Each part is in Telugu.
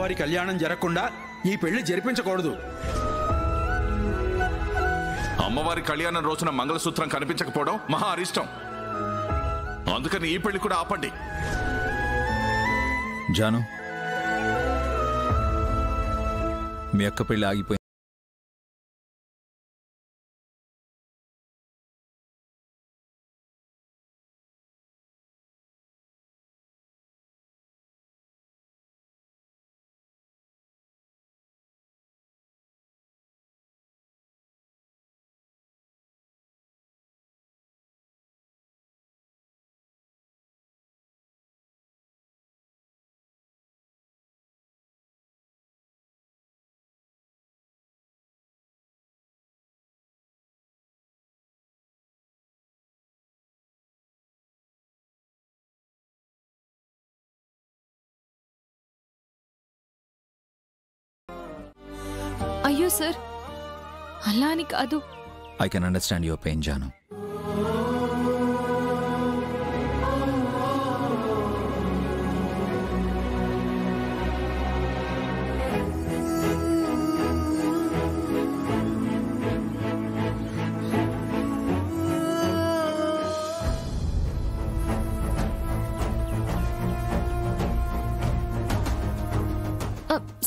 అమ్మవారి కళ్యాణం జరగకుండా ఈ పెళ్లి జరిపించకూడదు. అమ్మవారి కళ్యాణం రోజున మంగళసూత్రం కనిపించకపోవడం మహా అరిష్టం. అందుకని ఈ పెళ్లి కూడా ఆపండి. జాను, మీ అక్క పెళ్లి ఆగిపోయింది. అయ్యో సార్, అలా అని కాదు. I can understand your pain Janu.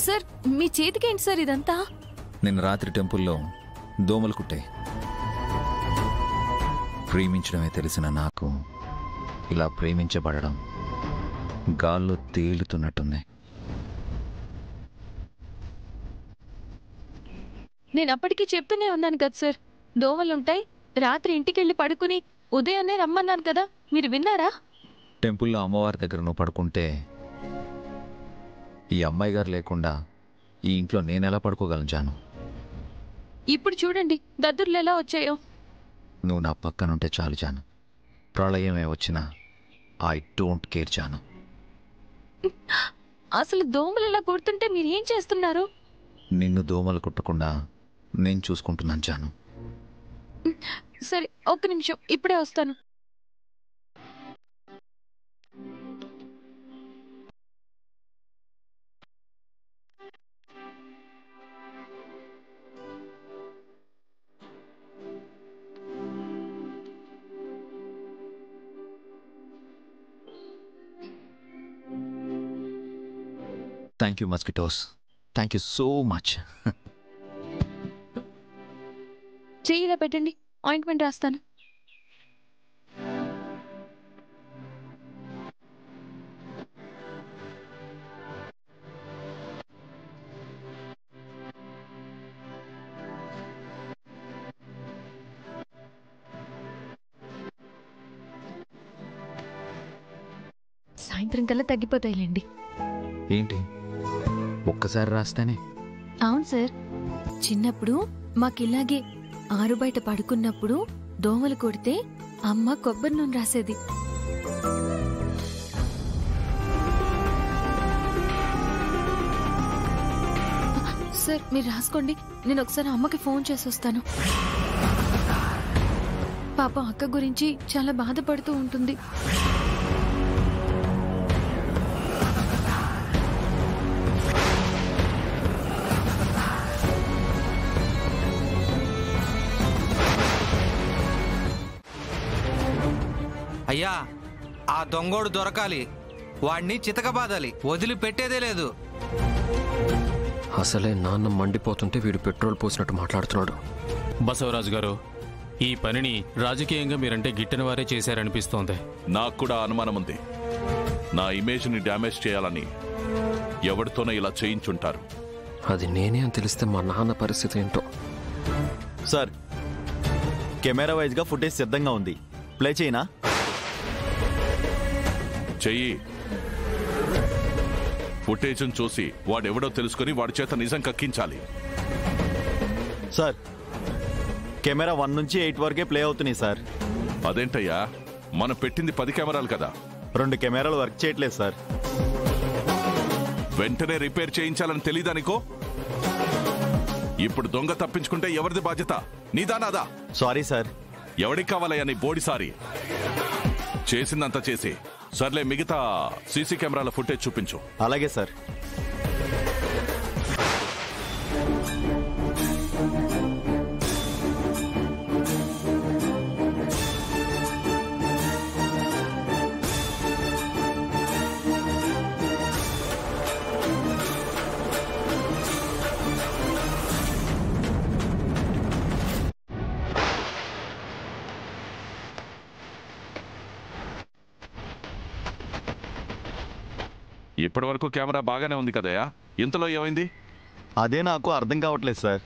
Sir, మీ చేతికేంటి సార్ ఇదంతా? నిన్న రాత్రి టెంపుల్లో దోమలు కుట్టాయి. ప్రేమించడమే తెలిసిన నాకు ఇలా ప్రేమించబడడం గాల్లో తేలుతున్నట్టుంది. నేను అప్పటికీ చెప్తూనే ఉన్నాను కదా సార్, దోమలుంటాయి, రాత్రి ఇంటికెళ్ళి పడుకుని ఉదయాన్నే రమ్మన్నాను కదా, మీరు విన్నారా? టెంపుల్లో అమ్మవారి దగ్గర నువ్వు పడుకుంటే ఈ అమ్మాయి గారు లేకుండా ఈ ఇంట్లో నేనెలా పడుకోగలను జాను? ఇప్పుడు చూడండి దద్దుర్లు ఎలా వచ్చాయో. నువ్వు నా పక్కనుంటే చాలు జాను. ప్రళయమే వచ్చినా ఐ డోంట్ కేర్ జాను. అసలు దోమలు ఎలా కుడుతుంటే మీరు ఏం చేస్తున్నారు? నిన్ను దోమలు కుట్టకుండా నేను చూసుకుంటున్నాను జాను. సరే, ఒక్క నిమిషం, ఇప్పుడే వస్తాను. Thank you mosquitoes, thank you so much. చెయ్యిలా పెట్టండి, ఆయింట్మెంట్ రాస్తాను. సాయంత్రం కల్లా తగ్గిపోతాయిలేండి. ఏంటి ఒక్కసారి రాస్తేనే? అవును సార్, చిన్నప్పుడు మాకిలాగే ఆరు బయట పడుకున్నప్పుడు దోమలు కొడితే అమ్మ కొబ్బరి నూనె రాసేది. సార్, మీరు రాసుకోండి, నేను ఒకసారి అమ్మకి ఫోన్ చేసి వస్తాను. పాపం అక్క గురించి చాలా బాధపడుతూ ఉంటుంది. అయ్యా, ఆ దొంగోడు దొరకాలి, వాడిని చితకబాదాలి, వదిలిపెట్టేదే లేదు. అసలే నాన్న మండిపోతుంటే వీడు పెట్రోల్ పోసినట్టు మాట్లాడుతున్నాడు. బసవరాజు గారు, ఈ పనిని రాజకీయంగా మీరంటే గిట్టని వారే చేశారనిపిస్తోంది. నాకు కూడా అనుమానం ఉంది. నా ఇమేజ్ని డ్యామేజ్ చేయాలని ఎవరితోనో ఇలా చేయించుంటారు. అది నేనే అని తెలిస్తే మా నాన్న పరిస్థితి ఏంటో. సార్, కెమెరా వైజ్గా ఫుటేజ్ సిద్ధంగా ఉంది, ప్లే చేయనా? చెయ్యి. ఫుటేజ్ను చూసి వాడెవడో తెలుసుకుని వాడి చేత నిజం కక్కించాలి. సార్, కెమెరా 1 నుంచి 8 వరకే ప్లే అవుతున్నాయి సార్. అదేంటయ్యా, మనం పెట్టింది 10 కెమెరాలు కదా. 2 కెమెరాలు వర్క్ చేయట్లేదు సార్. వెంటనే రిపేర్ చేయించాలని తెలీదానికో? ఇప్పుడు దొంగ తప్పించుకుంటే ఎవరిది బాధ్యత? నీదా నాదా? Sorry sir. ఎవడికి కావాలయ్యా నీ బోడి సారీ? చేసిందంతా చేసి సర్లే, మిగతా సీసీ కెమెరాల ఫుటేజ్ చూపించు. అలాగే సార్. ఇప్పటి వరకు కెమెరా బాగానే ఉంది కదయ్యా, ఇంతలో ఏమైంది? అదే నాకు అర్థం కావట్లేదు సార్.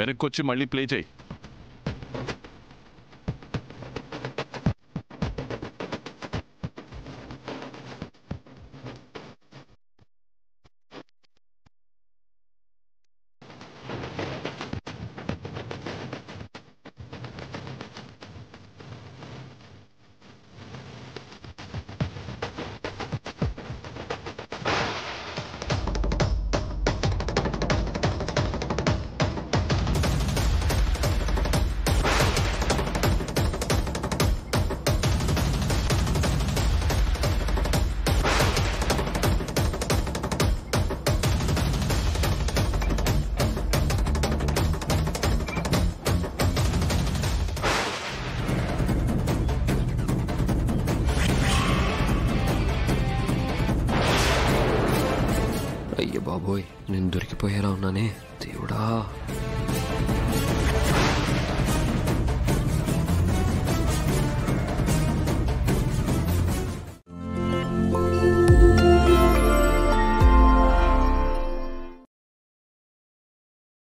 వెనక్కొచ్చి మళ్ళీ ప్లే చేయి. అయ్య బాబోయ్, నేను దొరికిపోయేలా ఉన్నానే దేవుడా.